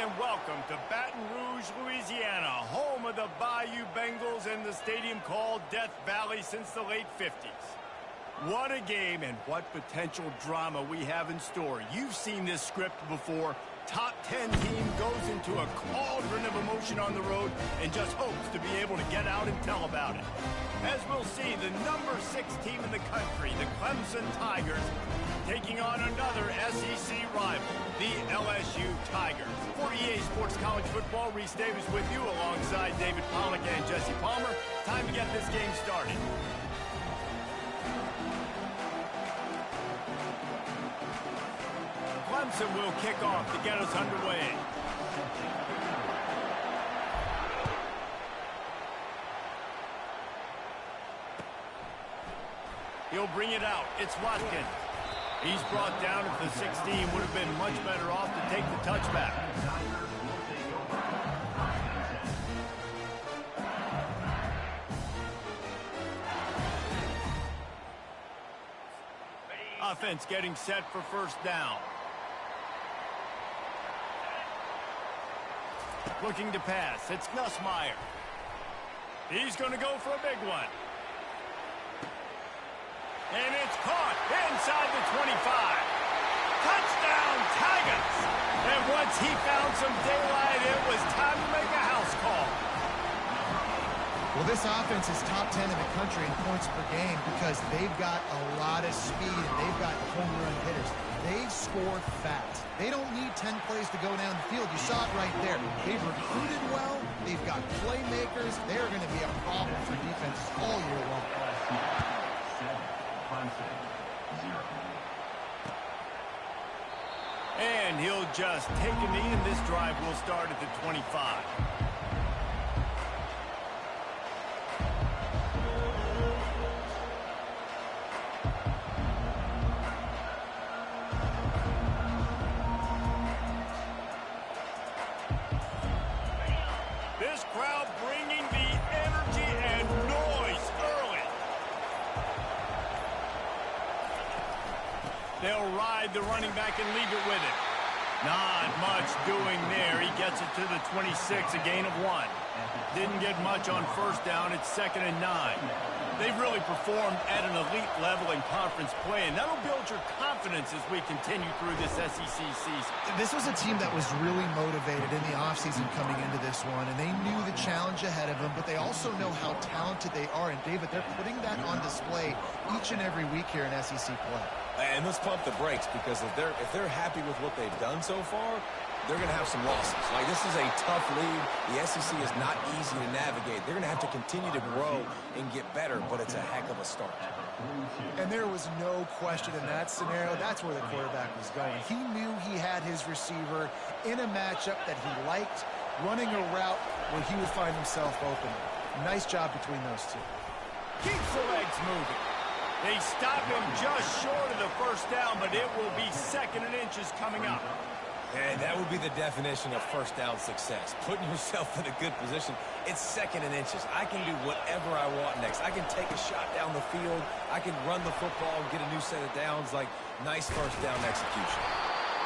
and welcome to Baton Rouge, Louisiana, home of the Bayou Bengals and the stadium called Death Valley since the late 50s. What a game and what potential drama we have in store. You've seen this script before. Top 10 team goes into a cauldron of emotion on the road and just hopes to be able to get out and tell about it. As we'll see, the number 6 team in the country, the Clemson Tigers, taking on another SEC rival, the LSU Tigers. For EA Sports College Football, Reese Davis with you alongside David Pollack and Jesse Palmer. Time to get this game started. Clemson will kick off to get us underway. He'll bring it out. It's Watkins. He's brought down at the 16. Would have been much better off to take the touchback. Offense getting set for first down. Looking to pass. It's Nussmeier. He's going to go for a big one. And it's caught inside the 25. Touchdown, Tigers! And once he found some daylight, it was time to make a house call. Well, this offense is top 10 in the country in points per game because they've got a lot of speed and they've got home run hitters. They score fast. They don't need 10 plays to go down the field. You saw it right there. They've recruited well. They've got playmakers. They're going to be a problem for defenses all year long. And he'll just take a knee, and this drive will start at the 25. This crowd bringing the energy and noise early. They'll ride the running back and leave it with it. Not much doing there. He gets it to the 26, a gain of 1. Didn't get much on first down. It's 2nd and 9. They've really performed at an elite level in conference play, and that'll build your confidence as we continue through this SEC season. This was a team that was really motivated in the offseason coming into this one, and they knew the challenge ahead of them, but they also know how talented they are. And, David, they're putting that on display each and every week here in SEC play. And let's pump the brakes, because if they're happy with what they've done so far, they're going to have some losses. Like, this is a tough league. The SEC is not easy to navigate. They're going to have to continue to grow and get better, but it's a heck of a start. And there was no question in that scenario. That's where the quarterback was going. He knew he had his receiver in a matchup that he liked, running a route where he would find himself open. Nice job between those two. Keeps the legs moving. They stop him just short of the first down, but it will be 2nd and inches coming up. And that would be the definition of first down success. Putting yourself in a good position. It's 2nd and inches. I can do whatever I want next. I can take a shot down the field. I can run the football and get a new set of downs. Like, nice first down execution.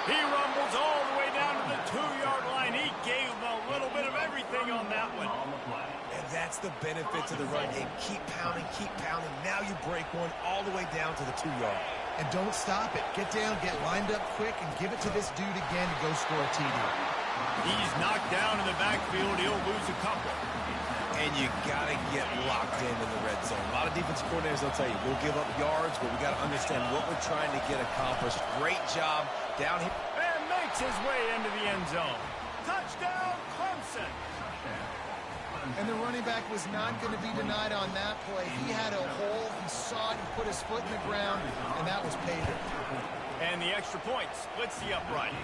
He rumbles all the way down to the 2-yard line. He gave a little bit of everything on that one. And that's the benefit to the run game. Keep pounding, keep pounding. Now you break one all the way down to the 2-yard. And don't stop it. Get down, get lined up quick, and give it to this dude again to go score a TD. He's knocked down in the backfield. He'll lose a couple. And you got to get locked in the red zone. A lot of defensive coordinators will tell you, we'll give up yards, but we got to understand what we're trying to get accomplished. Great job down here. And makes his way into the end zone. Touchdown, Clemson. And the running back was not going to be denied on that play. He had a hole. He saw it and put his foot in the ground, and that was paydirt. And the extra point splits the uprights.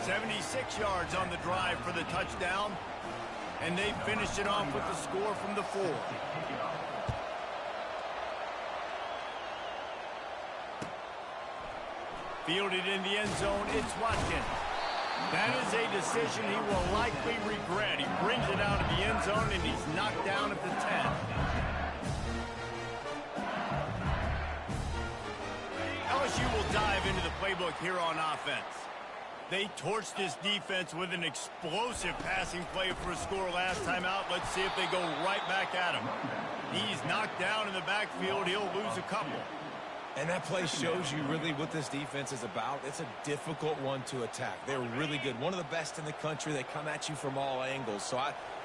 76 yards on the drive for the touchdown, and they finished it off with the score from the 4. Fielded in the end zone, it's Watkins. That is a decision he will likely regret. He brings it out of the end zone, and he's knocked down at the 10. LSU will dive into the playbook here on offense. They torched this defense with an explosive passing play for a score last time out. Let's see if they go right back at him. He's knocked down in the backfield. He'll lose a couple. And that play shows you really what this defense is about. It's a difficult one to attack. They're really good. One of the best in the country. They come at you from all angles. So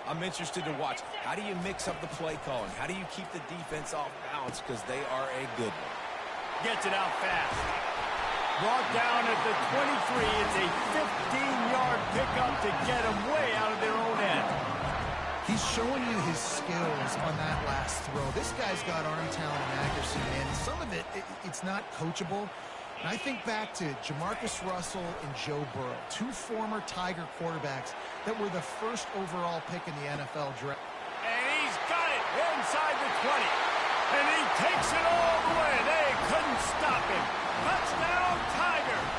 I'm interested to watch. How do you mix up the play calling? How do you keep the defense off balance? Because they are a good one. Gets it out fast. Brought down at the 23. It's a 15-yard pickup to get them way out of their own end. He's showing you his skills on that last throw. This guy's got arm talent and accuracy, man. Some of it's not coachable. And I think back to Jamarcus Russell and Joe Burrow, two former Tiger quarterbacks that were the first overall pick in the NFL draft. And he's got it inside the 20. And he takes it all the way. They couldn't stop him. Touchdown, Tigers.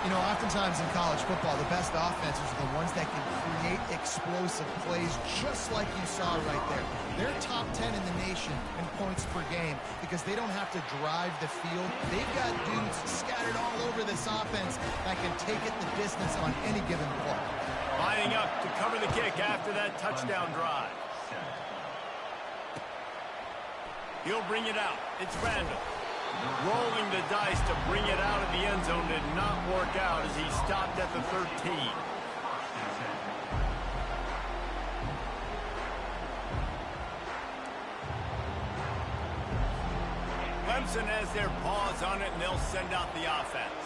You know, oftentimes in college football, the best offenses are the ones that can create explosive plays just like you saw right there. They're top 10 in the nation in points per game because they don't have to drive the field. They've got dudes scattered all over this offense that can take it the distance on any given play. Lining up to cover the kick after that touchdown drive. He'll bring it out. It's Randall. Rolling the dice to bring it out of the end zone did not work out as he stopped at the 13. Clemson has their paws on it, and they'll send out the offense.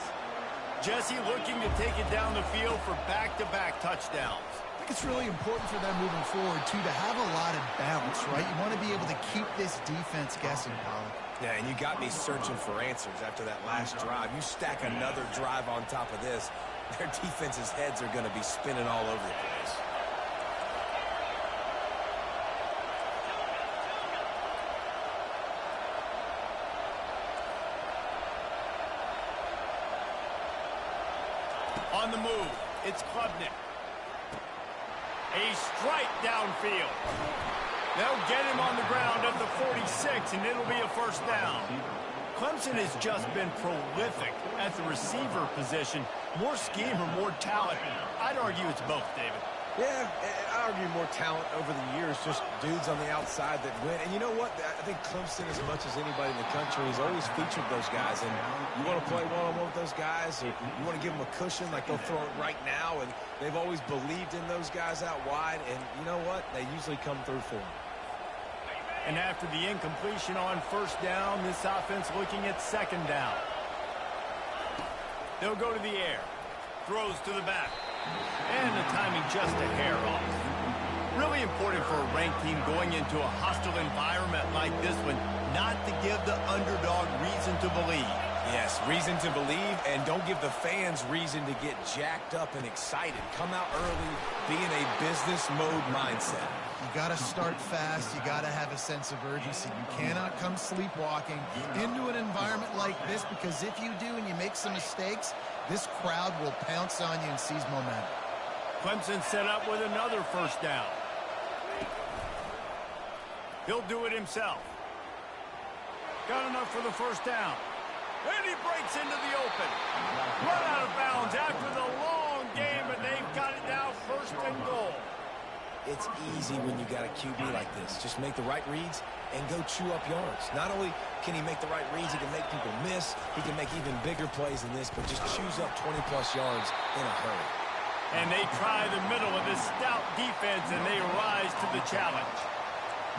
Jesse looking to take it down the field for back-to-back touchdowns. I think it's really important for them moving forward, too, to have a lot of balance, right? You want to be able to keep this defense guessing, Pollock. Yeah, and you got me searching for answers after that last drive. You stack another drive on top of this, their defense's heads are going to be spinning all over the place. On the move, it's Klubnik. A strike downfield. They'll get him on the ground at the 46, and it'll be a first down. Clemson has just been prolific at the receiver position. More scheme or more talent? I'd argue it's both, David. Yeah, I argue more talent over the years, just dudes on the outside that win. And you know what? I think Clemson, as much as anybody in the country, has always featured those guys. And you want to play one-on-one with those guys, or you want to give them a cushion like they'll throw it right now. And they've always believed in those guys out wide. And you know what? They usually come through for them. And after the incompletion on first down, this offense looking at second down. They'll go to the air. Throws to the back. And the timing just a hair off. Really important for a ranked team going into a hostile environment like this one, not to give the underdog reason to believe. Yes, reason to believe, and don't give the fans reason to get jacked up and excited. Come out early, be in a business mode mindset. You got to start fast. You got to have a sense of urgency. You cannot come sleepwalking into an environment like this, because if you do and you make some mistakes, this crowd will pounce on you and seize momentum. Clemson set up with another first down. He'll do it himself. Got enough for the first down. And he breaks into the open. Run out of bounds after the long game, but they've got it now first and goal. It's easy when you got a QB like this. Just make the right reads and go chew up yards. Not only can he make the right reads, he can make people miss. He can make even bigger plays than this, but just chews up 20-plus yards in a hurry. And they try the middle of this stout defense, and they rise to the challenge.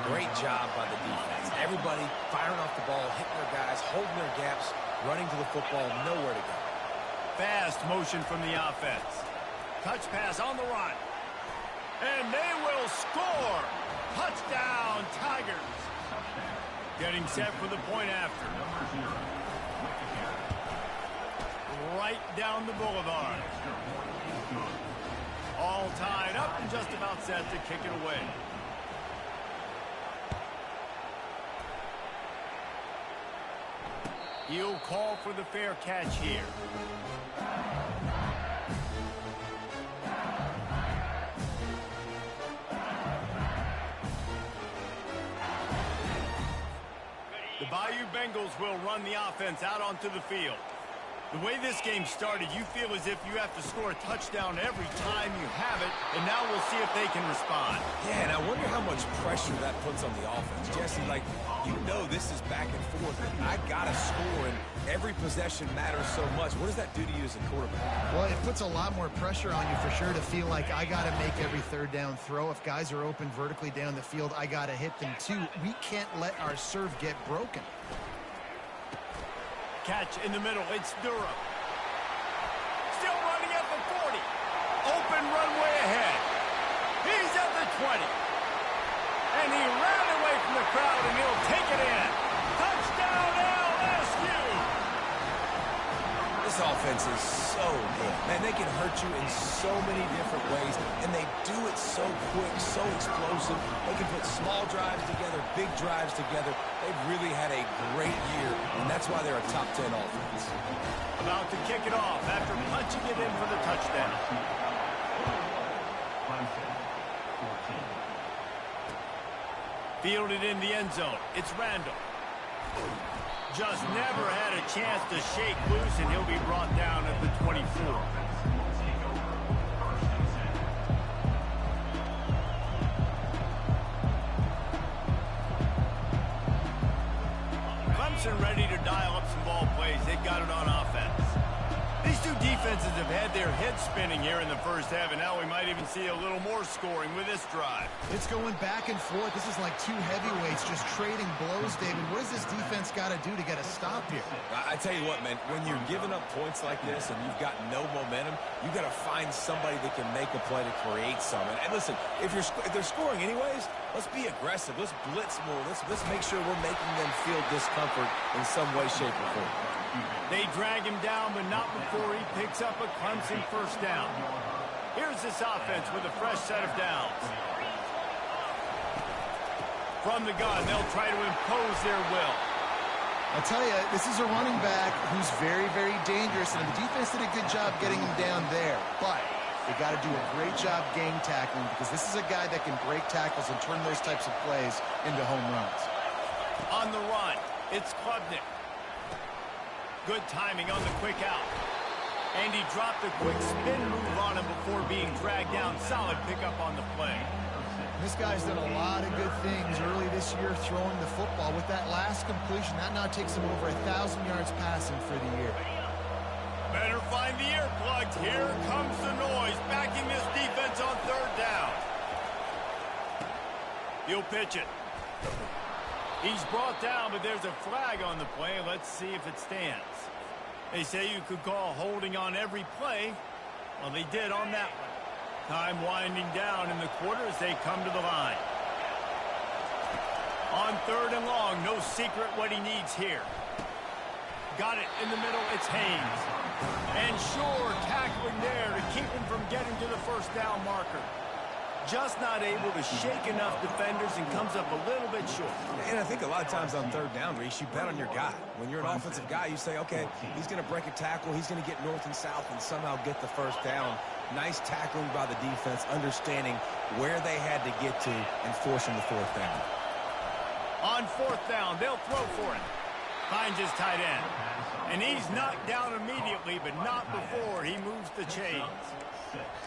Great job by the defense. Everybody firing off the ball, hitting their guys, holding their gaps, running to the football, nowhere to go. Fast motion from the offense. Touch pass on the run. And they will score. Touchdown, Tigers. Getting set for the point after. Right down the boulevard. All tied up and just about set to kick it away. He'll call for the fair catch here. The Bayou Bengals will run the offense out onto the field. The way this game started, you feel as if you have to score a touchdown every time you have it, and now we'll see if they can respond. Yeah, and I wonder how much pressure that puts on the offense. Jesse, like, you know this is back and forth, and I got to score, and every possession matters so much. What does that do to you as a quarterback? Well, it puts a lot more pressure on you for sure to feel like I got to make every third down throw. If guys are open vertically down the field, I got to hit them too. We can't let our serve get broken. Catch in the middle. It's Durham. Still running at the 40. Open runway ahead. He's at the 20. And he ran away from the crowd, and he'll take it in. Touchdown, LSU! This offense is so good. Man, they can hurt you in so many different ways, and they do it so quick, so explosive. They can put small drives together, big drives together. They've really had a great year, and that's why they're a top 10 offense. About to kick it off after punching it in for the touchdown. Fielded in the end zone. It's Randall. Just never had a chance to shake loose, and he'll be brought down at the 24. Clemson ready to dial up some ball plays. They've got it on offense. These two defenses have had their heads spinning here in the first half, and now we might even see a little more scoring with this drive. It's going back and forth. This is like two heavyweights just trading blows, David. What does this defense got to do to get a stop here? I tell you what, man, when you're giving up points like this and you've got no momentum, you got to find somebody that can make a play to create some. And listen, if they're scoring anyways, let's be aggressive. Let's blitz more. Let's make sure we're making them feel discomfort in some way, shape, or form. They drag him down, but not before he picks up a Clemson first down. Here's this offense with a fresh set of downs. From the gun, they'll try to impose their will. I'll tell you, this is a running back who's very, very dangerous, and the defense did a good job getting him down there. But they got to do a great job gang tackling, because this is a guy that can break tackles and turn those types of plays into home runs. On the run, it's Klubnik. Good timing on the quick out. And he dropped a quick spin move on him before being dragged down. Solid pickup on the play. This guy's done a lot of good things early this year throwing the football. With that last completion, that now takes him over 1,000 yards passing for the year. Better find the earplugs. Here comes the noise, backing this defense on third down. He'll pitch it. He's brought down, but there's a flag on the play. Let's see if it stands. They say you could call holding on every play. Well, they did on that one. Time winding down in the quarter as they come to the line. On third and long, no secret what he needs here. Got it in the middle, it's Haynes. And sure, tackling there to keep him from getting to the first down marker. Just not able to shake enough defenders and comes up a little bit short. And I think a lot of times on third down, Reese, you bet on your guy. When you're an offensive guy, you say, okay, he's going to break a tackle, he's going to get north and south and somehow get the first down. Nice tackling by the defense, understanding where they had to get to and forcing the fourth down. On fourth down, they'll throw for it. Finds his tight end. And he's knocked down immediately, but not before he moves the chains.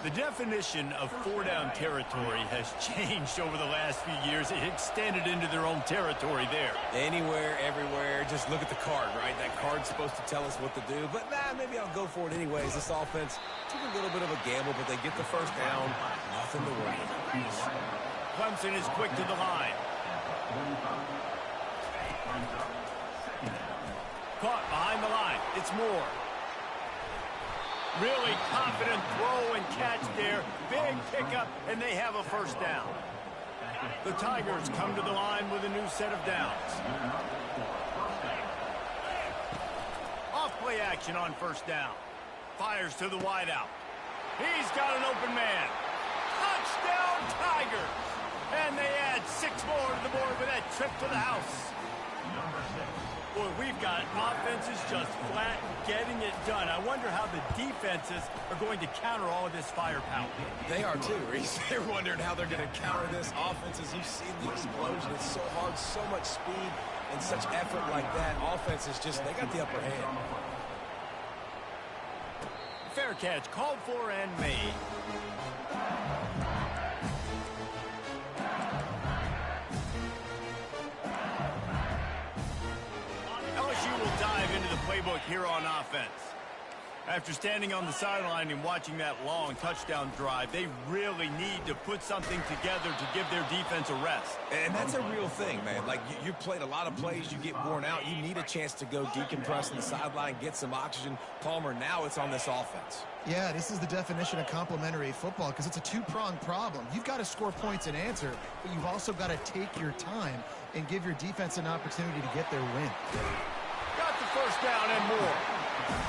The definition of four-down territory has changed over the last few years. It extended into their own territory there. Anywhere, everywhere, just look at the card, right? That card's supposed to tell us what to do, but maybe I'll go for it anyways. This offense took a little bit of a gamble, but they get the first down. Nothing to worry about. Clemson is quick to the line. Caught behind the line. It's Moore. Really confident throw and catch there. Big pickup, and they have a first down. The Tigers come to the line with a new set of downs. Off-play action on first down. Fires to the wideout. He's got an open man. Touchdown, Tigers! And they add 6 more to the board with that trip to the house. Boy, we've got offenses just flat getting it done. I wonder how the defenses are going to counter all of this firepower. They are too, Reese. They're wondering how they're going to counter this offenses. You've seen the explosion. It's so hard, so much speed, and such effort like that. Offenses just, they got the upper hand. Fair catch, called for and made. LSU will dive into the playbook here on offense. After standing on the sideline and watching that long touchdown drive, they really need to put something together to give their defense a rest. And that's a real thing, man. Like, you played a lot of plays, you get worn out, you need a chance to go decompress on the sideline, get some oxygen. Palmer, now it's on this offense. Yeah, this is the definition of complementary football because it's a two-pronged problem. You've got to score points and answer, but you've also got to take your time and give your defense an opportunity to get their win. Got the first down and more.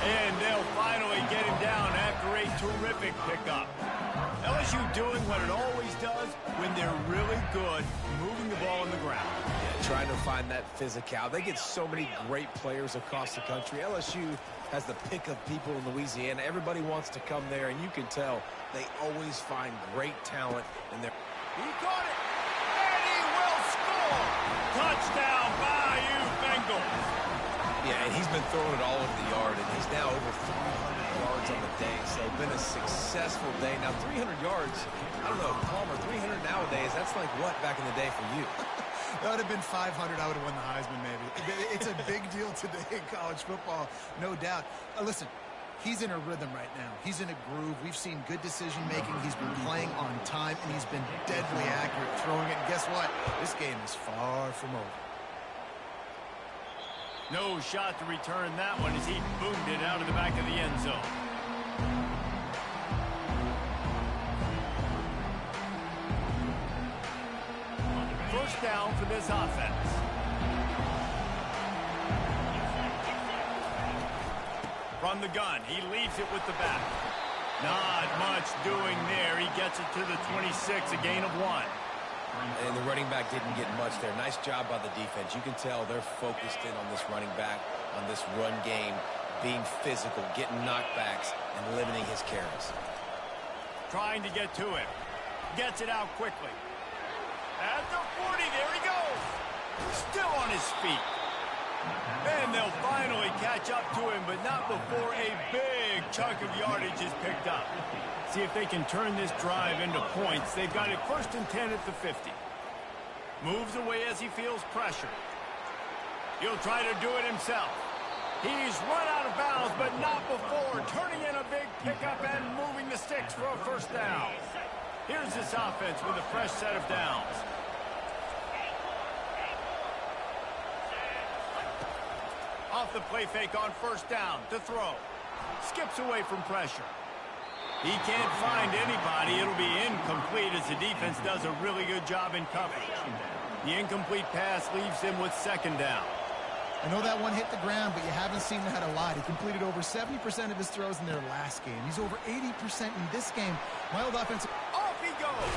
And they'll finally get him down after a terrific pickup. LSU doing what it always does when they're really good, moving the ball on the ground. Yeah, trying to find that physical. They get so many great players across the country. LSU has the pick of people in Louisiana. Everybody wants to come there, and you can tell they always find great talent in their... He caught it, and he will score! Touchdown, Bayou Bengals! Yeah, and he's been throwing it all over the yard, and he's now over 300 yards on the day, so been a successful day. Now, 300 yards, I don't know, Palmer, 300 nowadays, that's like what back in the day for you? That would have been 500. I would have won the Heisman, maybe. It's a big deal today in college football, no doubt. Listen, he's in a rhythm right now. He's in a groove. We've seen good decision-making. He's been playing on time, and he's been deadly accurate throwing it. And guess what? This game is far from over. No shot to return that one as he boomed it out of the back of the end zone. First down for this offense. From the gun, he leaves it with the back. Not much doing there. He gets it to the 26, a gain of 1. And the running back didn't get much there. Nice job by the defense. You can tell they're focused in on this running back, on this run game, being physical, getting knockbacks, and limiting his carries. Trying to get to him. Gets it out quickly. At the 40, there he goes. Still on his feet. And they'll finally catch up to him, but not before a big chunk of yardage is picked up. See if they can turn this drive into points. They've got it 1st and 10 at the 50. Moves away as he feels pressure. He'll try to do it himself. He's run out of bounds, but not before turning in a big pickup and moving the sticks for a first down. Here's this offense with a fresh set of downs. Off the play fake on first down to throw. Skips away from pressure. He can't find anybody. It'll be incomplete as the defense does a really good job in coverage. The incomplete pass leaves him with second down. I know that one hit the ground, but you haven't seen that a lot. He completed over 70% of his throws in their last game. He's over 80% in this game. My old offensive... Off he goes!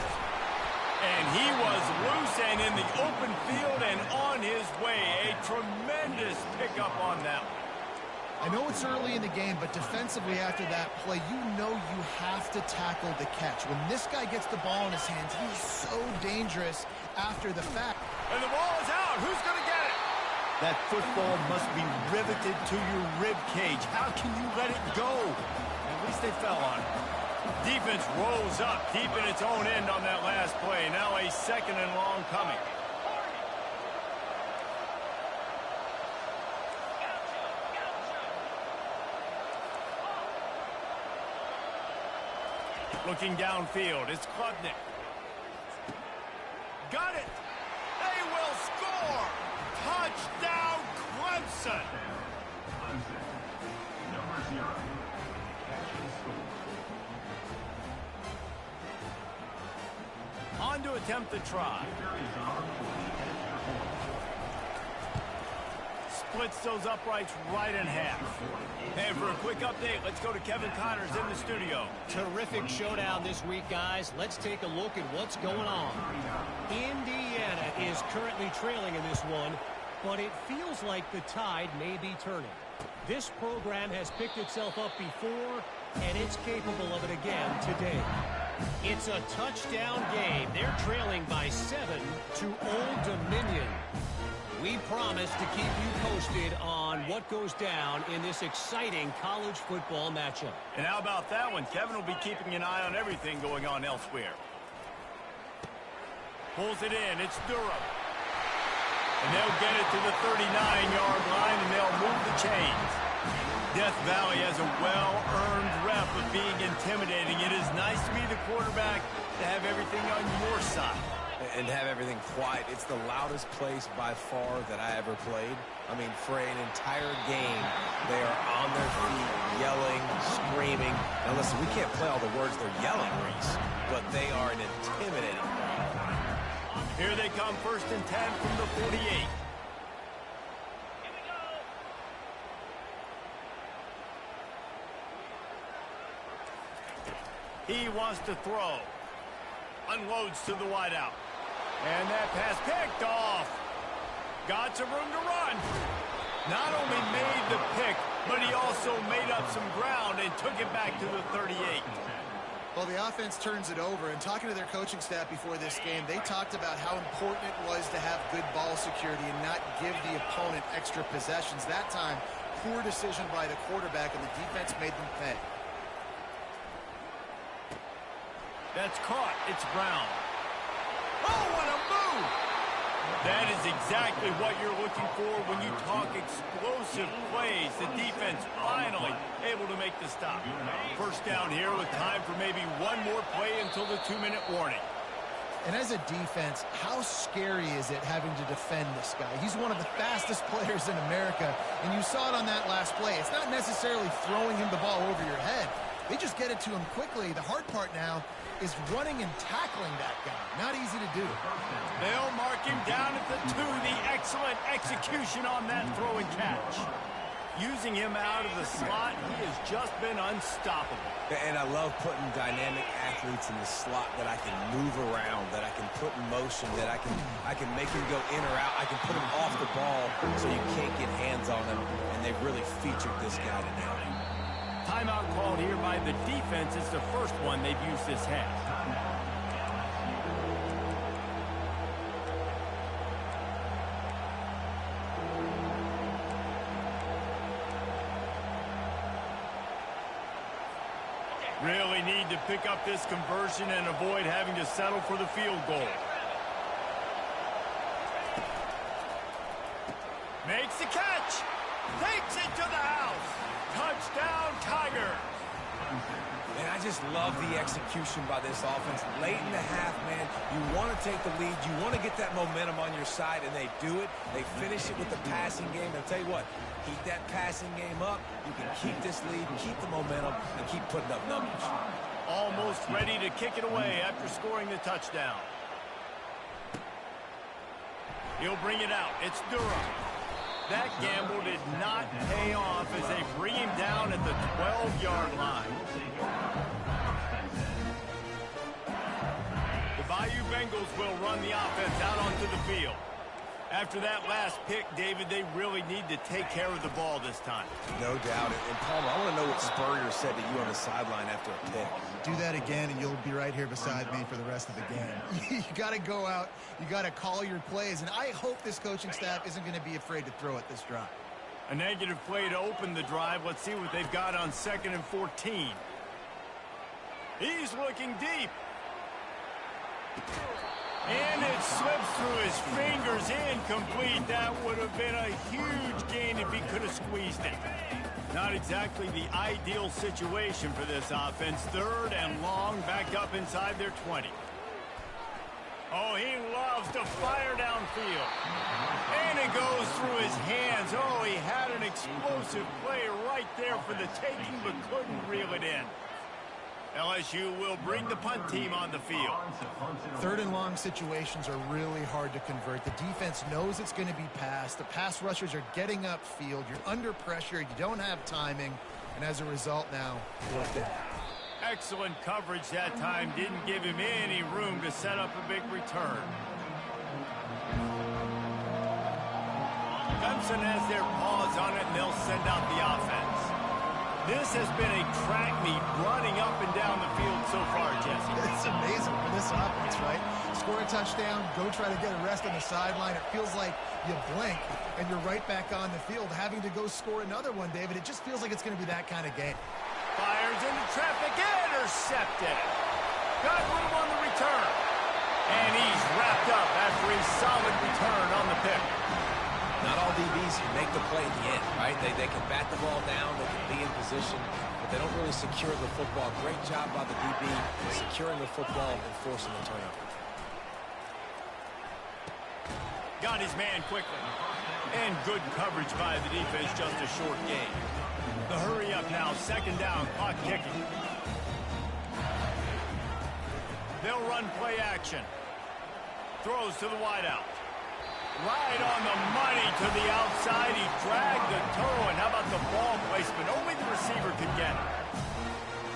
And he was loose and in the open field and on his way. A tremendous pickup on that one. I know it's early in the game, but defensively after that play, you know you have to tackle the catch. When this guy gets the ball in his hands, he's so dangerous after the fact. And the ball is out. Who's going to get it? That football must be riveted to your rib cage. How can you let it go? At least they fell on it. Defense rolls up deep in its own end on that last play. Now a 2nd and long coming. Looking downfield, it's Klubnik. Got it! They will score! Touchdown, Clemson! On to attempt the try. Splits those uprights right in half. And for a quick update, let's go to Kevin Connors in the studio. Terrific showdown this week, guys. Let's take a look at what's going on. Indiana is currently trailing in this one, but it feels like the tide may be turning. This program has picked itself up before, and it's capable of it again today. It's a touchdown game. They're trailing by 7 to Old Dominion. we promise to keep you posted on what goes down in this exciting college football matchup. And how about that one? Kevin will be keeping an eye on everything going on elsewhere. Pulls it in. It's Durham. And they'll get it to the 39-yard line, and they'll move the chains. Death Valley has a well-earned rep of being intimidating. It is nice to be the quarterback to have everything on your side. And have everything quiet. It's the loudest place by far that I ever played. I mean, for an entire game, they are on their feet, yelling, screaming. Now listen, we can't play all the words they're yelling, Reese, but they are an intimidating crowd. Here they come, 1st and 10 from the 48. He wants to throw. Unloads to the wideout. And that pass picked off. Got some room to run. Not only made the pick, but he also made up some ground and took it back to the 38. Well, the offense turns it over, and talking to their coaching staff before this game, they talked about how important it was to have good ball security and not give the opponent extra possessions. That time, poor decision by the quarterback, and the defense made them pay. That's caught. It's Brown. Oh, what a move! That is exactly what you're looking for when you talk explosive plays. The defense finally able to make the stop. 1st down here with time for maybe one more play until the 2-minute warning. And as a defense, how scary is it having to defend this guy? He's one of the fastest players in America, and you saw it on that last play. It's not necessarily throwing him the ball over your head. They just get it to him quickly. The hard part now is running and tackling that guy. Not easy to do. They'll mark him down at the 2. The excellent execution on that throw and catch. Using him out of the slot, he has just been unstoppable. And I love putting dynamic athletes in the slot that I can move around, that I can put in motion, that I can make him go in or out. I can put him off the ball so you can't get hands on him, and they've really featured this guy tonight. Timeout called here by the defense. It's the first one they've used this half. Really need to pick up this conversion and avoid having to settle for the field goal. Makes the catch. Takes it to the house. Touchdown, Tigers. And I just love the execution by this offense. Late in the half, man, you want to take the lead. You want to get that momentum on your side, and they do it. They finish it with the passing game. And I'll tell you what, keep that passing game up. You can keep this lead, keep the momentum, and keep putting up numbers. Almost ready to kick it away after scoring the touchdown. He'll bring it out. It's Durham. That gamble did not pay off as they bring him down at the 12-yard line. The Bayou Bengals will run the offense out onto the field. After that last pick, David, they really need to take care of the ball this time. No doubt. And Palmer, I want to know what Spurrier said to you on the sideline after a pick. Do that again, and you'll be right here beside me for the rest of the game. You got to go out. You got to call your plays, and I hope this coaching staff isn't going to be afraid to throw at this drive. A negative play to open the drive. Let's see what they've got on 2nd and 14. He's looking deep. And it slips through his fingers, incomplete. That would have been a huge gain if he could have squeezed it. Not exactly the ideal situation for this offense. 3rd and long, back up inside their 20. Oh, he loves to fire downfield. And it goes through his hands. Oh, he had an explosive play right there for the taking, but couldn't reel it in. LSU will bring the punt team on the field. 3rd and long situations are really hard to convert. The defense knows it's going to be passed. The pass rushers are getting upfield. You're under pressure. You don't have timing. And as a result now, 4th down. Excellent coverage that time. Didn't give him any room to set up a big return. Clemson has their paws on it, and they'll send out the offense. This has been a track meet running up and down the field so far, Jesse. It's amazing for this offense, right? Score a touchdown, go try to get a rest on the sideline. It feels like you blink and you're right back on the field having to go score another one, David. It just feels like it's going to be that kind of game. Fires into traffic, intercepted. Got room on the return. And he's wrapped up after a solid return on the pick. Not all DBs can make the play at the end, right? They can bat the ball down, they can be in position, but they don't really secure the football. Great job by the DB securing the football and forcing the turnover. Got his man quickly. And good coverage by the defense, just a short gain. The hurry up now, second down, clock ticking. They'll run play action. Throws to the wideout. Right on the money to the outside. He dragged the toe, and how about the ball placement? Only the receiver could get it.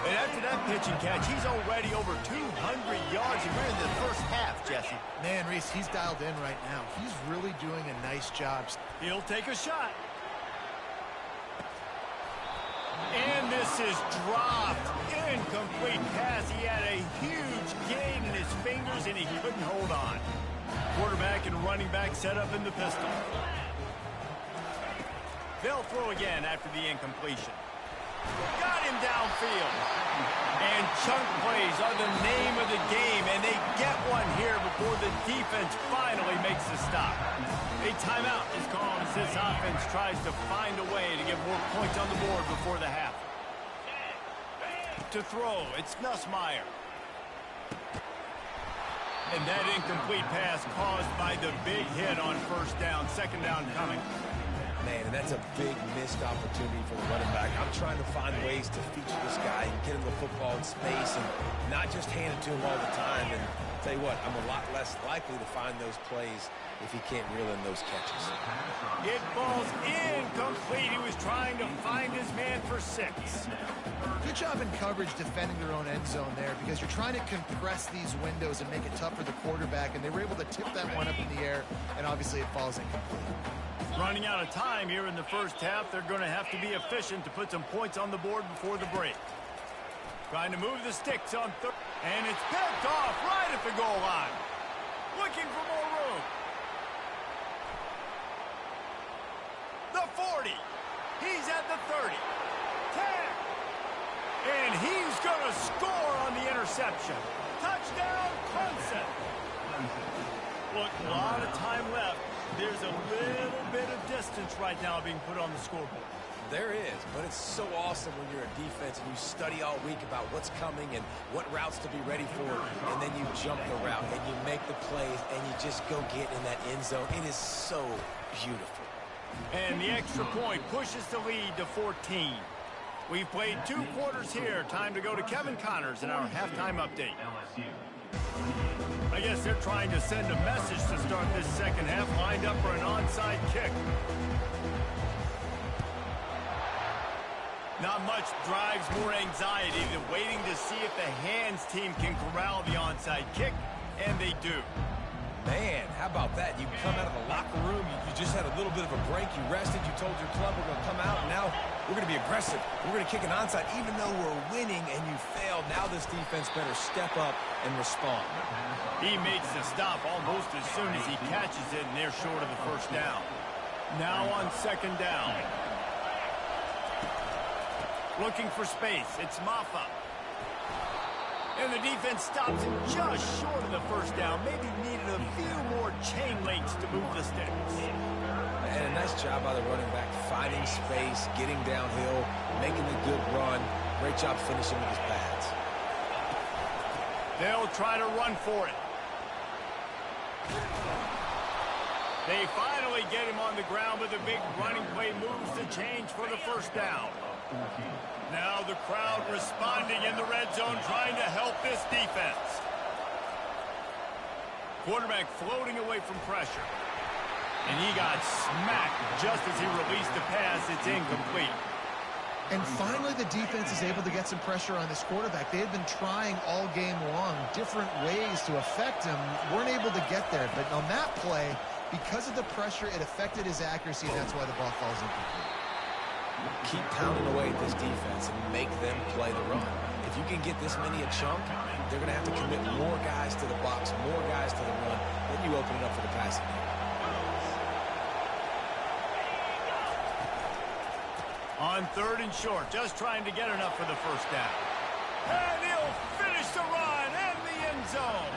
And after that pitch and catch, he's already over 200 yards, and we're in the first half, Jesse. Man, Reese, he's dialed in right now. He's really doing a nice job. He'll take a shot. And this is dropped. Incomplete pass. He had a huge gain in his fingers, and he couldn't hold on. Quarterback and running back set up in the pistol. They'll throw again after the incompletion. Got him downfield. And chunk plays are the name of the game, and they get one here before the defense finally makes a stop. A timeout is called as this offense tries to find a way to get more points on the board before the half. To throw, it's Nussmeier. And that incomplete pass caused by the big hit on first down. Second down coming. Man, and that's a big missed opportunity for the running back. I'm trying to find ways to feature this guy and get him the football in space and not just hand it to him all the time. And tell you what, I'm a lot less likely to find those plays if he can't reel in those catches. It falls incomplete. He was trying to find his man for 6. Good job in coverage defending their own end zone there because you're trying to compress these windows and make it tough for the quarterback, and they were able to tip that one up in the air, and obviously it falls incomplete. Running out of time here in the first half, they're going to have to be efficient to put some points on the board before the break. Trying to move the sticks on third, and it's picked off right at the goal line. Looking for more room. The 40. He's at the 30. 10. And he's going to score on the interception. Touchdown, Clemson. Look, a lot of time left. There's a little bit of distance right now being put on the scoreboard. There is, but it's so awesome when you're a defense and you study all week about what's coming and what routes to be ready for, and then you jump the route and you make the plays and you just go get in that end zone. It is so beautiful. And the extra point pushes the lead to 14. We've played 2 quarters here. Time to go to Kevin Connors in our halftime update. I guess they're trying to send a message to start this second half, lined up for an onside kick. Not much drives more anxiety than waiting to see if the hands team can corral the onside kick, and they do. Man, how about that? You come out of the locker room, you just had a little bit of a break, you rested, you told your club we're going to come out, and now we're going to be aggressive. We're going to kick an onside, even though we're winning and you failed. Now this defense better step up and respond. He makes the stop almost as soon as he catches it, and they're short of the first down. Now on second down. Looking for space. It's Maffa. And the defense stops him just short of the first down. Maybe needed a few more chain links to move the sticks. And a nice job by the running back, finding space, getting downhill, making a good run. Great job finishing with his pads. They'll try to run for it. They finally get him on the ground, but the big running play moves the change for the first down. Now the crowd responding in the red zone, trying to help this defense. Quarterback floating away from pressure. And he got smacked just as he released the pass. It's incomplete. And finally the defense is able to get some pressure on this quarterback. They had been trying all game long different ways to affect him. Weren't able to get there. But on that play, because of the pressure, it affected his accuracy, and that's why the ball falls incomplete. Keep pounding away at this defense and make them play the run. If you can get this many a chunk, they're going to have to commit more guys to the box, more guys to the run. Then you open it up for the passing game. On 3rd and short, just trying to get enough for the first down. And he'll finish the run in the end zone.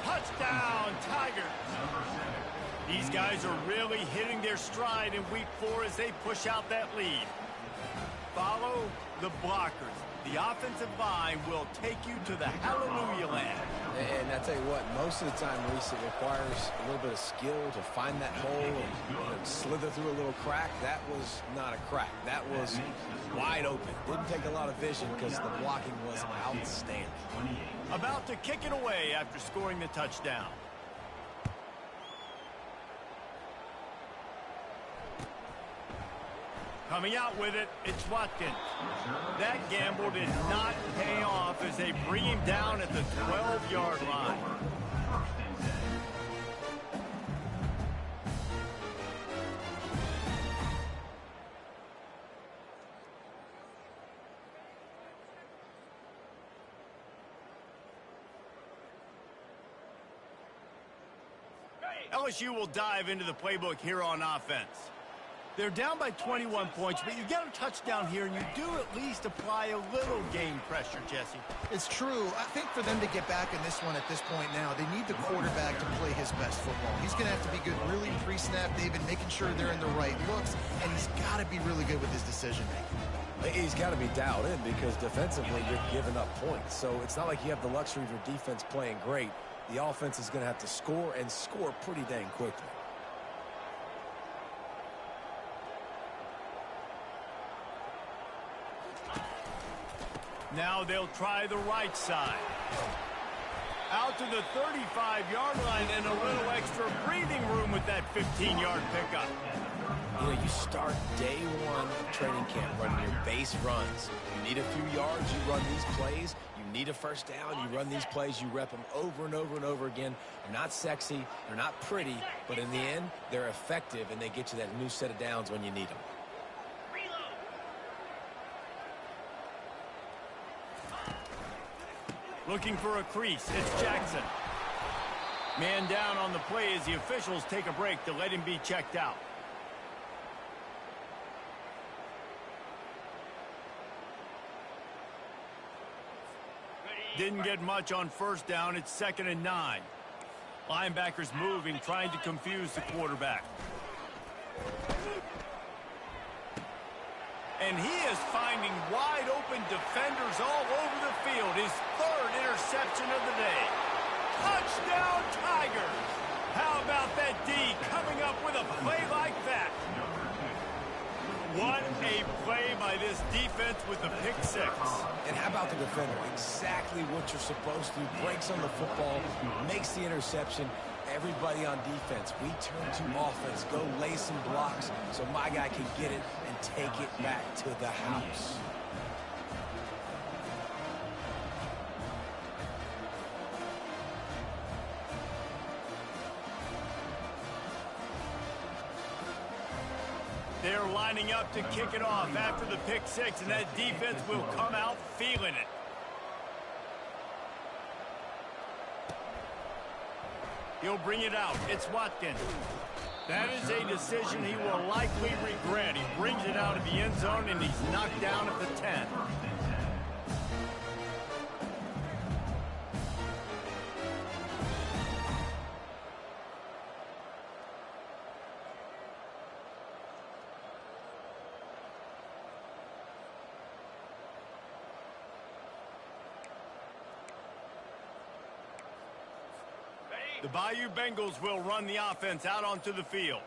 Touchdown, Tigers. These guys are really hitting their stride in week 4 as they push out that lead. Follow the blockers. The offensive line will take you to the hallelujah land. And I tell you what, most of the time, Reese, it requires a little bit of skill to find that hole and slither through a little crack. That was not a crack. That was wide open. Didn't take a lot of vision because the blocking was outstanding. About to kick it away after scoring the touchdown. Coming out with it, it's Watkins. That gamble did not pay off as they bring him down at the 12-yard line. LSU will dive into the playbook here on offense. They're down by 21 points, but you get a touchdown here, and you do at least apply a little game pressure, Jesse. It's true. I think for them to get back in this one at this point now, they need the quarterback to play his best football. He's going to have to be good really pre-snap, David, making sure they're in the right looks, and he's got to be really good with his decision-making. He's got to be dialed in because defensively you're giving up points. So it's not like you have the luxury of your defense playing great. The offense is going to have to score and score pretty dang quickly. Now they'll try the right side. Out to the 35-yard line and a little extra breathing room with that 15-yard pickup. You know, you start day one of training camp running your base runs. You need a few yards, you run these plays. You need a first down, you run these plays, you rep them over and over and over again. They're not sexy, they're not pretty, but in the end, they're effective, and they get you that new set of downs when you need them. Looking for a crease, it's Jackson. Man down on the play as the officials take a break to let him be checked out. Didn't get much on first down. It's 2nd and 9. Linebackers moving, trying to confuse the quarterback. And he is finding wide open defenders all over the field. His 3rd interception of the day. Touchdown, Tigers! How about that D coming up with a play like that? What a play by this defense with the pick 6. And how about the defender? Exactly what you're supposed to. Breaks on the football, makes the interception. Everybody on defense, we turn to offense. Go lay some blocks so my guy can get it and take it back to the house. They're lining up to kick it off after the pick 6, and that defense will come out feeling it. He'll bring it out. It's Watkins. That is a decision he will likely regret. He brings it out of the end zone, and he's knocked down at the 10. The Bayou Bengals will run the offense out onto the field.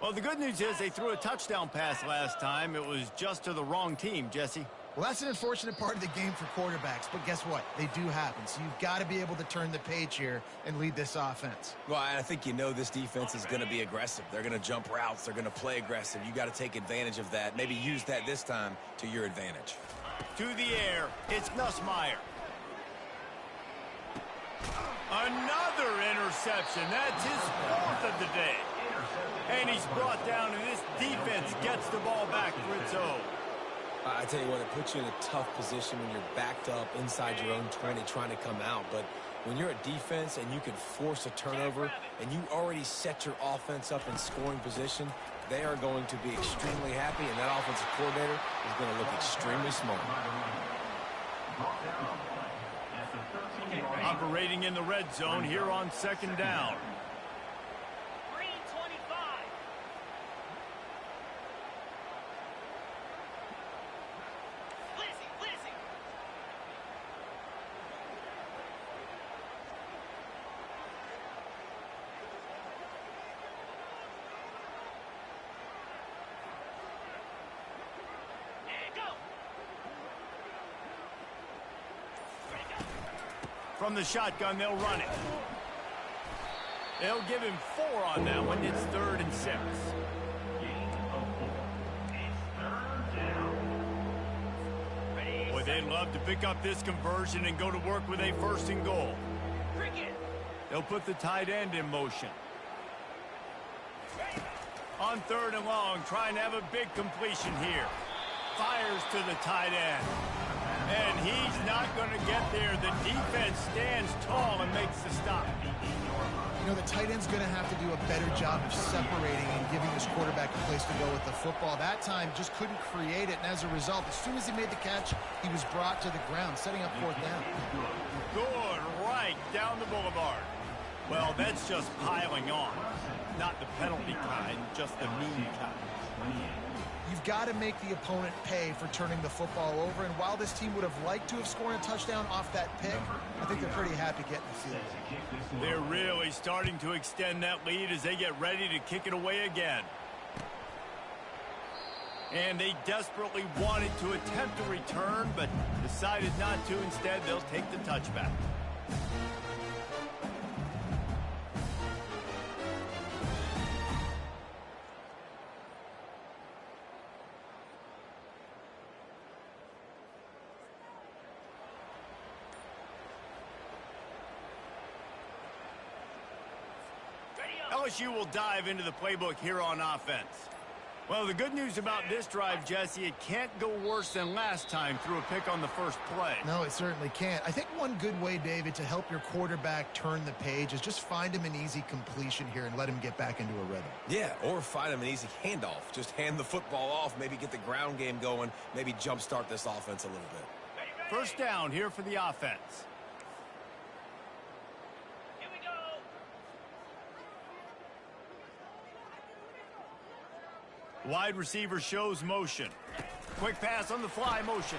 Well, the good news is they threw a touchdown pass last time. It was just to the wrong team, Jesse. Well, that's an unfortunate part of the game for quarterbacks, but guess what? They do happen, so you've got to be able to turn the page here and lead this offense. Well, I think you know this defense is going to be aggressive. They're going to jump routes. They're going to play aggressive. You got to take advantage of that. Maybe use that this time to your advantage. To the air, it's Nussmeier. Another interception. That's his 4th of the day. And he's brought down, and this defense gets the ball back for its own. I tell you what, it puts you in a tough position when you're backed up inside your own 20 trying to come out. But when you're a defense and you can force a turnover and you already set your offense up in scoring position, they are going to be extremely happy, and that offensive coordinator is going to look extremely smart. Operating in the red zone here on second down. From the shotgun, they'll run it. They'll give him 4 on that one. It's 3rd and 6. Boy, they'd love to pick up this conversion and go to work with a 1st and goal. They'll put the tight end in motion. On 3rd and long, trying to have a big completion here. Fires to the tight end. And he's not going to get there. The defense stands tall and makes the stop. You know, the tight end's going to have to do a better job of separating and giving his quarterback a place to go with the football. That time just couldn't create it, and as a result, as soon as he made the catch, he was brought to the ground, setting up 4th down. Good, right down the boulevard. Well, that's just piling on. Not the penalty kind, just the mean kind. You've got to make the opponent pay for turning the football over, and while this team would have liked to have scored a touchdown off that pick, I think they're pretty happy getting the field. They're really starting to extend that lead as they get ready to kick it away again. And they desperately wanted to attempt a return, but decided not to. Instead, they'll take the touchback. LSU will dive into the playbook here on offense. Well, the good news about this drive, Jesse, it can't go worse than last time through a pick on the first play. No, it certainly can't. I think one good way, David, to help your quarterback turn the page is just find him an easy completion here and let him get back into a rhythm. Yeah, or find him an easy handoff. Just hand the football off, maybe get the ground game going, maybe jumpstart this offense a little bit. First down here for the offense. Wide receiver shows motion. Quick pass on the fly motion.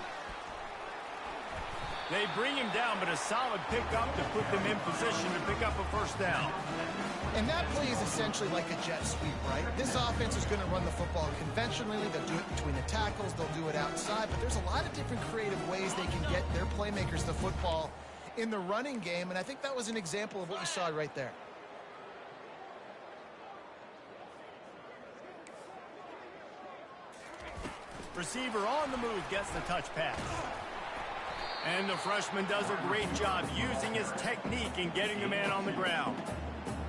They bring him down, but a solid pickup to put them in position to pick up a first down. And that play is essentially like a jet sweep, right? This offense is going to run the football conventionally. They'll do it between the tackles. They'll do it outside. But there's a lot of different creative ways they can get their playmakers the football in the running game. And I think that was an example of what you saw right there. Receiver on the move gets the touch pass. And the freshman does a great job using his technique and getting the man on the ground.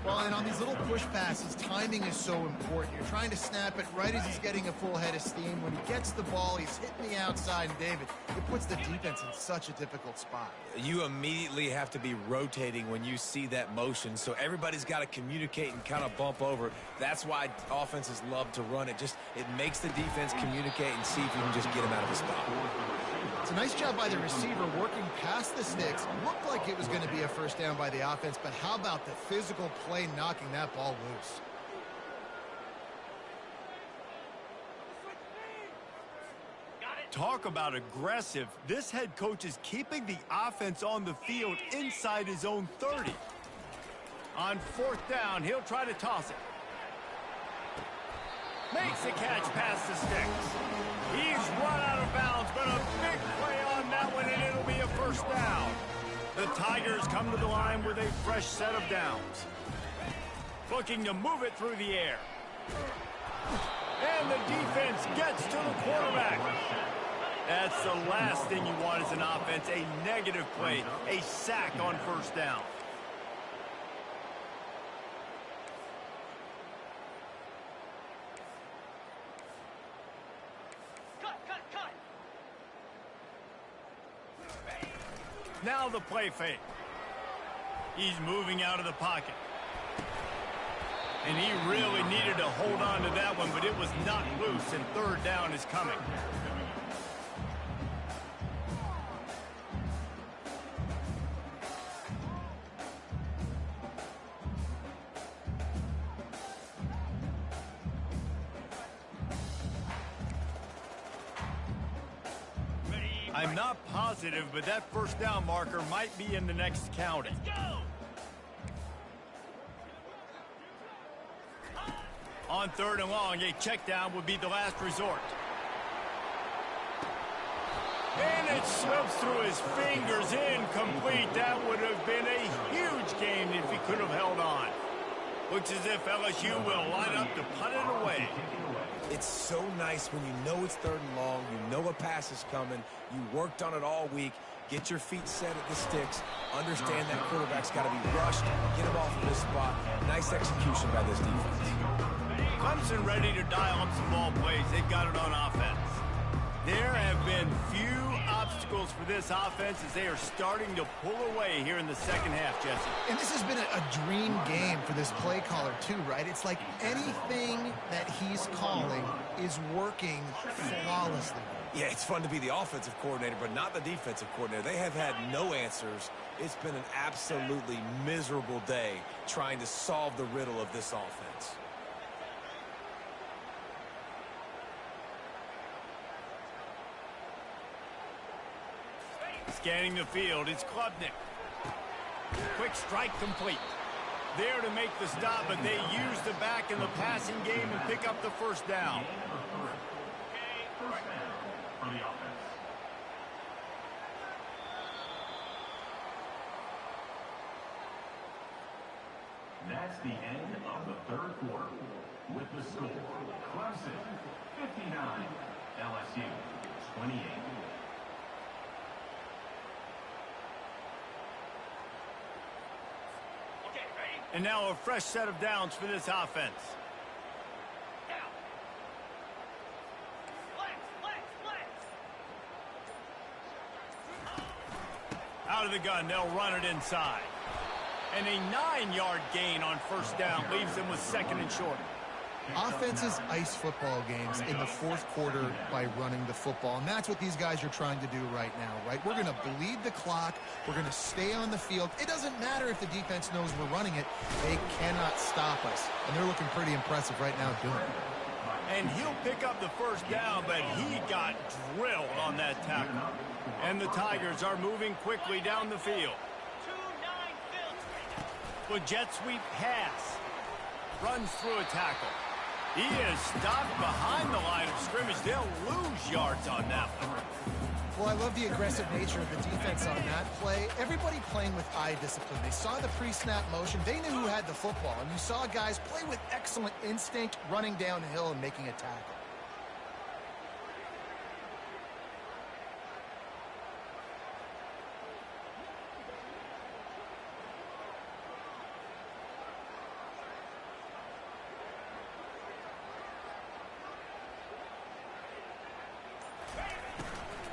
Well, and on these little push passes, timing is so important. You're trying to snap it right as he's getting a full head of steam. When he gets the ball, he's hitting the outside, and David, it puts the defense in such a difficult spot. You immediately have to be rotating when you see that motion, so everybody's got to communicate and kind of bump over. That's why offenses love to run it. It makes the defense communicate and see if you can just get him out of the spot. It's a nice job by the receiver working past the sticks. Looked like it was going to be a first down by the offense, but how about the physical play knocking that ball loose? Talk about aggressive. This head coach is keeping the offense on the field inside his own 30. On fourth down, he'll try to toss it. Makes the catch past the sticks. He's run out of bounds, but a big play on that one, and it'll be a first down. The Tigers come to the line with a fresh set of downs. Looking to move it through the air. And the defense gets to the quarterback. That's the last thing you want as an offense, a negative play, a sack on first down. Now the play fake. He's moving out of the pocket. And he really needed to hold on to that one, but it was not loose, and third down is coming. I'm not positive, but that first down marker might be in the next county. Let's go! On third and long, a check down would be the last resort. And it slips through his fingers, incomplete. That would have been a huge gain if he could have held on. Looks as if LSU will line up to punt it away. It's so nice when you know it's third and long, you know a pass is coming, you worked on it all week, get your feet set at the sticks, understand that quarterback's got to be rushed, get him off of this spot. Nice execution by this defense. Clemson ready to dial up some ball plays. They've got it on offense. There have been few obstacles for this offense as they are starting to pull away here in the second half, Jesse. And this has been a dream game for this play caller too, right? It's like anything that he's calling is working flawlessly. Yeah, it's fun to be the offensive coordinator, but not the defensive coordinator. They have had no answers. It's been an absolutely miserable day trying to solve the riddle of this offense. Scanning the field, it's Klubnik. Quick strike complete. There to make the stop, but they use the back in the passing game and pick up the first down. First down for the offense. That's the end of the third quarter. With the score, Clemson 59, LSU 28. And now a fresh set of downs for this offense. Out of the gun, they'll run it inside. And a 9-yard gain on first down leaves them with second and short. Offenses ice football games in the fourth quarter by running the football, and that's what these guys are trying to do right now, right? We're going to bleed the clock. We're going to stay on the field. It doesn't matter if the defense knows we're running it. They cannot stop us, and they're looking pretty impressive right now doing it. And he'll pick up the first down, but he got drilled on that tackle. And the Tigers are moving quickly down the field. With jet sweep pass. Runs through a tackle. He is stopped behind the line of scrimmage. They'll lose yards on that one. Well, I love the aggressive nature of the defense on that play. Everybody playing with eye discipline. They saw the pre-snap motion. They knew who had the football. And you saw guys play with excellent instinct, running downhill and making a tackle.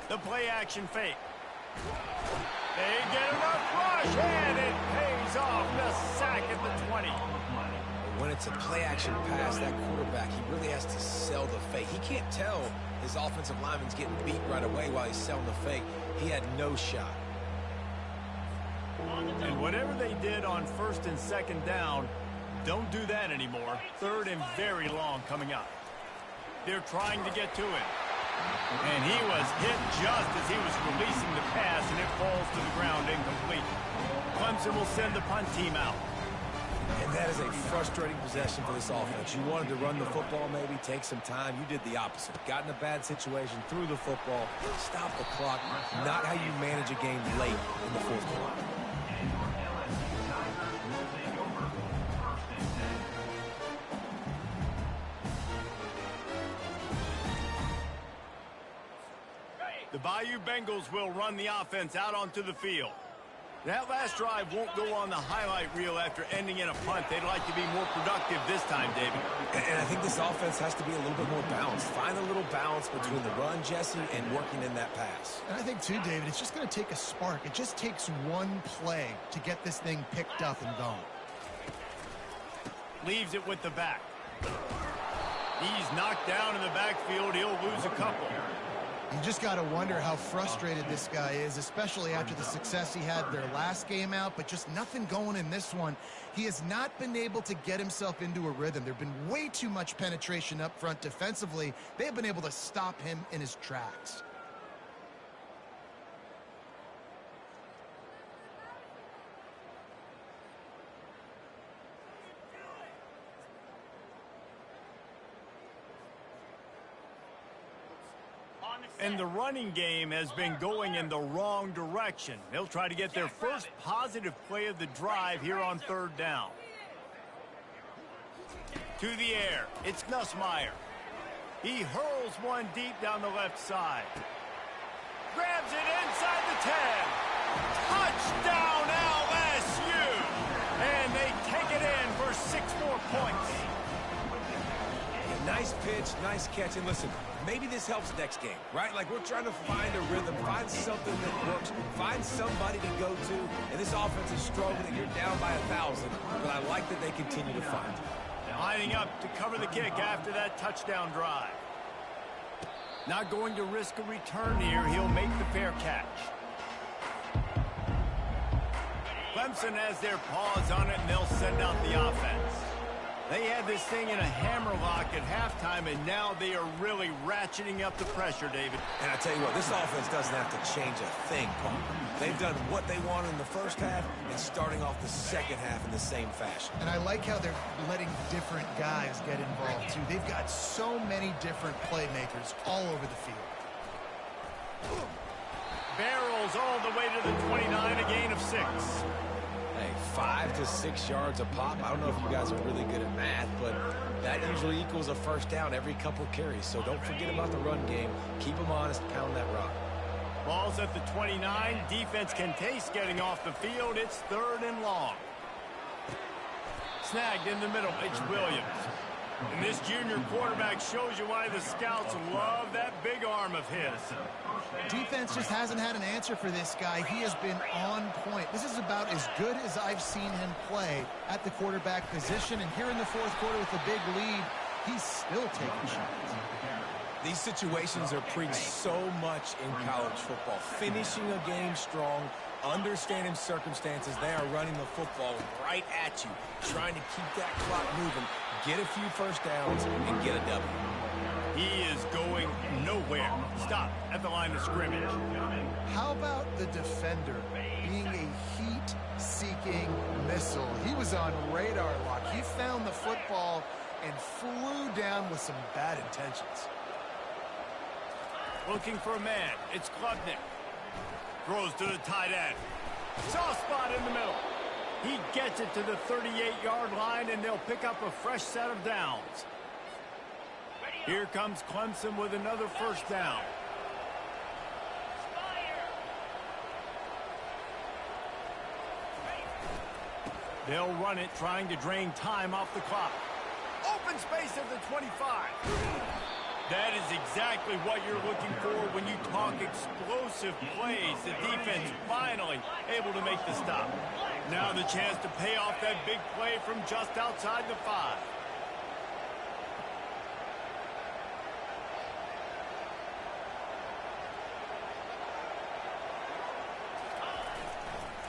The play-action fake. They get enough rush, and it pays off. The sack at the 20. When it's a play-action pass, that quarterback, he really has to sell the fake. He can't tell his offensive lineman's getting beat right away while he's selling the fake. He had no shot. And whatever they did on first and second down, don't do that anymore. Third and very long coming up. They're trying to get to him. And he was hit just as he was releasing the pass, and it falls to the ground incomplete. Clemson will send the punt team out. And that is a frustrating possession for this offense. You wanted to run the football, maybe take some time. You did the opposite. Got in a bad situation, threw the football, stop the clock. Not how you manage a game late in the fourth quarter. The Bayou Bengals will run the offense out onto the field. That last drive won't go on the highlight reel after ending in a punt. They'd like to be more productive this time, David. And I think this offense has to be a little bit more balanced. Find a little balance between the run, Jesse, and working in that pass. And I think, too, David, it's just going to take a spark. It just takes one play to get this thing picked up and going. Leaves it with the back. He's knocked down in the backfield. He'll lose a couple. You just got to wonder how frustrated this guy is, especially after the success he had their last game out, but just nothing going in this one. He has not been able to get himself into a rhythm. There have been way too much penetration up front defensively. They have been able to stop him in his tracks. And the running game has been going in the wrong direction. They'll try to get their first positive play of the drive here on third down. To the air, it's Nussmeier. He hurls one deep down the left side. Grabs it inside the 10. Touchdown LSU! And they take it in for 6 more points. Nice pitch, nice catch, and listen, maybe this helps next game, right? Like we're trying to find a rhythm, find something that works, find somebody to go to, and this offense is struggling. You're down by 1,000, but I like that they continue to find. Lining up to cover the kick after that touchdown drive. Not going to risk a return here. He'll make the fair catch. Clemson has their paws on it, and they'll send out the offense. They had this thing in a hammerlock at halftime, and now they are really ratcheting up the pressure, David. And I tell you what, this offense doesn't have to change a thing, Paul. They've done what they wanted in the first half and starting off the second half in the same fashion. And I like how they're letting different guys get involved, too. They've got so many different playmakers all over the field. Barrels all the way to the 29, a gain of 6. Hey, 5 to 6 yards a pop. I don't know if you guys are really good at math, but that usually equals a first down every couple carries. So don't forget about the run game. Keep them honest, pound that rock. Ball's at the 29. Defense can taste getting off the field. It's 3rd and long. Snagged in the middle. It's Williams. And this junior quarterback shows you why the scouts love that big arm of his. Defense just hasn't had an answer for this guy. He has been on point. This is about as good as I've seen him play at the quarterback position. And here in the fourth quarter with a big lead, he's still taking shots. These situations are preached so much in college football. Finishing a game strong, understanding circumstances. They are running the football right at you, trying to keep that clock moving, get a few first downs, and get a W. He is going nowhere. Stop at the line of scrimmage. How about the defender being a heat-seeking missile? He was on radar lock. He found the football and flew down with some bad intentions. Looking for a man. It's Klubnik. Throws to the tight end. Soft spot in the middle. He gets it to the 38-yard line, and they'll pick up a fresh set of downs. Here comes Clemson with another first down. They'll run it, trying to drain time off the clock. Open space at the 25. That is exactly what you're looking for when you talk explosive plays. The defense finally able to make the stop. Now the chance to pay off that big play from just outside the 5.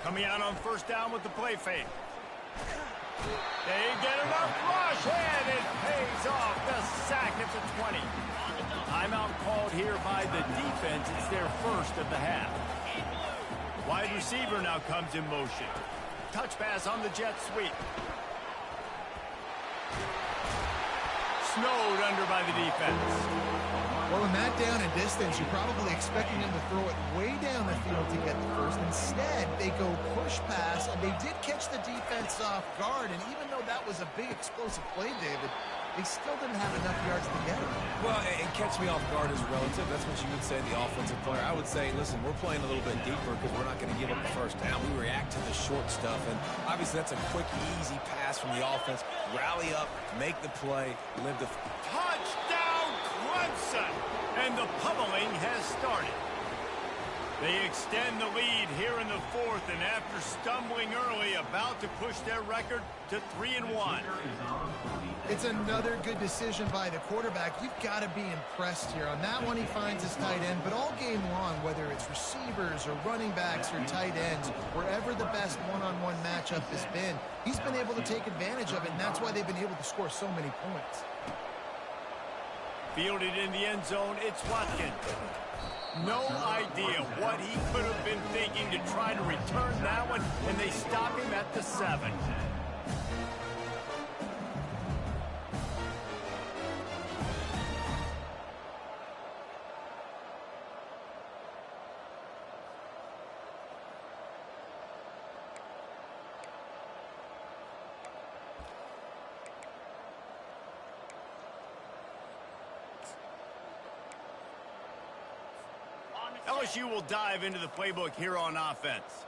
Coming out on first down with the play fake. They get enough rush, and it pays off. The sack at the 20. Timeout called here by the defense. It's their first of the half. Wide receiver now comes in motion. Touch pass on the jet sweep. Snowed under by the defense. Well, in that down and distance, you're probably expecting them to throw it way down the field to get the first. Instead, they go push pass, and they did catch the defense off guard. And even though that was a big explosive play, David, they still didn't have enough yards to get it. Well, and catch me off guard is relative. That's what you would say, the offensive player. I would say, listen, we're playing a little bit deeper because we're not going to give up the first down. We react to the short stuff, and obviously that's a quick, easy pass from the offense. Rally up, make the play, live the... Touchdown, Clemson! And the pummeling has started. They extend the lead here in the fourth, and after stumbling early, about to push their record to 3-1. It's another good decision by the quarterback. You've got to be impressed here. On that one, he finds his tight end, but all game long, whether it's receivers or running backs or tight ends, wherever the best one-on-one matchup has been, he's been able to take advantage of it, and that's why they've been able to score so many points. Fielded in the end zone, it's Watkins. No idea what he could have been thinking to try to return that one, and they stop him at the 7. LSU will dive into the playbook here on offense.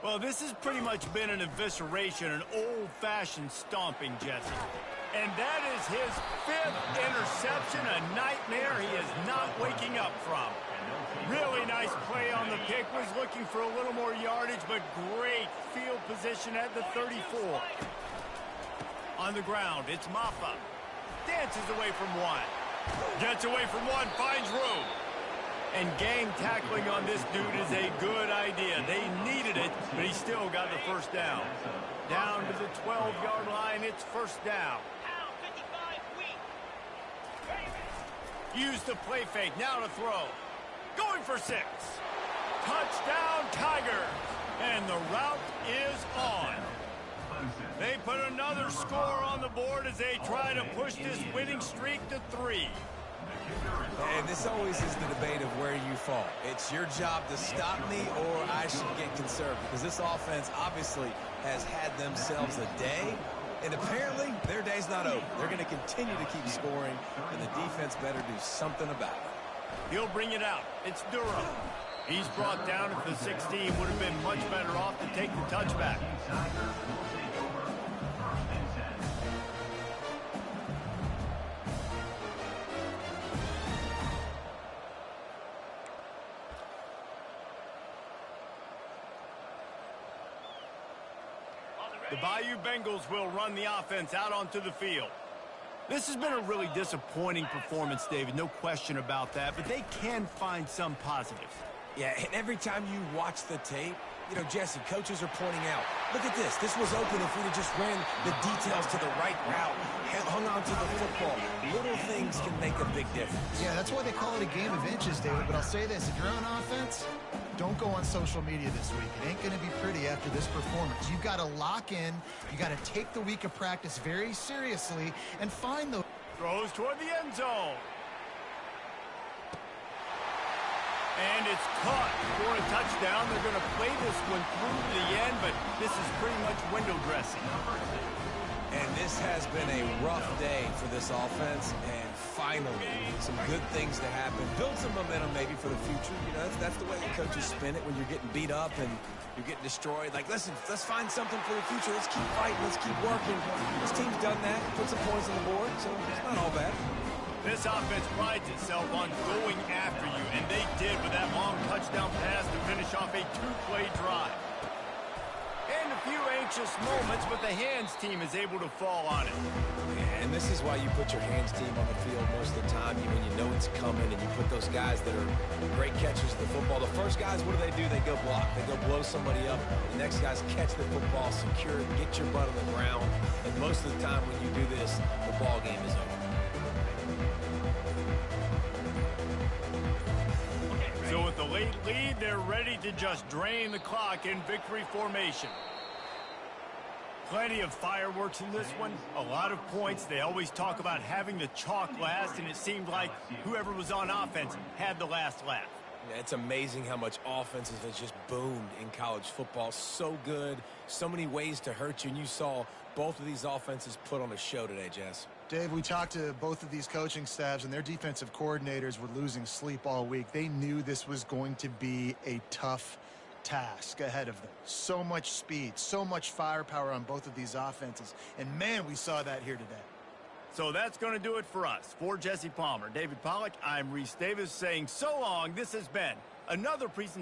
Well, this has pretty much been an evisceration, an old-fashioned stomping, Jesse. And that is his 5th interception, a nightmare he is not waking up from. Really nice play on the pick. Was looking for a little more yardage, but great field position at the 34. On the ground, it's Maffa. Dances away from one. Gets away from one, finds room. And gang tackling on this dude is a good idea. They needed it, but he still got the first down. Down to the 12-yard line, it's first down. Use the play fake, now to throw. Going for 6. Touchdown, Tigers. And the route is on. They put another score on the board as they try to push this winning streak to 3. And this always is the debate of where you fall. It's your job to stop me, or I should get conservative, because this offense obviously has had themselves a day, and apparently their day's not over. They're going to continue to keep scoring, and the defense better do something about it. He'll bring it out. It's Durham. He's brought down at the 16. Would have been much better off to take the touchback. The Bayou Bengals will run the offense out onto the field. This has been a really disappointing performance, David. No question about that, but they can find some positives. Yeah, and every time you watch the tape, you know, Jesse, coaches are pointing out, look at this. This was open if we'd have just ran the details to the right route, hung on to the football. Little things can make a big difference. Yeah, that's why they call it a game of inches, David. But I'll say this, if you're on offense, don't go on social media this week. It ain't going to be pretty after this performance. You've got to lock in. You got to take the week of practice very seriously and find those. Throws toward the end zone. And it's caught for a touchdown. They're going to play this one through to the end, but this is pretty much window dressing. And this has been a rough day for this offense, and finally some good things to happen. Build some momentum maybe for the future. You know, that's the way the coaches spin it when you're getting beat up and you're getting destroyed. Like, listen, let's find something for the future. Let's keep fighting. Let's keep working. This team's done that. Put some points on the board, so it's not all bad. This offense prides itself on going after you, and they did with that long touchdown pass to finish off a 2-play drive. And a few anxious moments, but the hands team is able to fall on it. And this is why you put your hands team on the field most of the time, when you know it's coming, and you put those guys that are great catchers of the football. The first guys, what do? They go block. They go blow somebody up. The next guys catch the football, secure it, get your butt on the ground. And most of the time when you do this, the ball game is over. So with the late lead, they're ready to just drain the clock in victory formation. Plenty of fireworks in this one, a lot of points. They always talk about having the chalk last, and it seemed like whoever was on offense had the last laugh. Yeah, it's amazing how much offenses has just boomed in college football. So good, so many ways to hurt you, and you saw both of these offenses put on a show today, Jess. Dave, we talked to both of these coaching staffs, and their defensive coordinators were losing sleep all week. They knew this was going to be a tough task ahead of them. So much speed, so much firepower on both of these offenses. And, man, we saw that here today. So that's going to do it for us. For Jesse Palmer, David Pollack, I'm Reese Davis saying so long. This has been another presentation.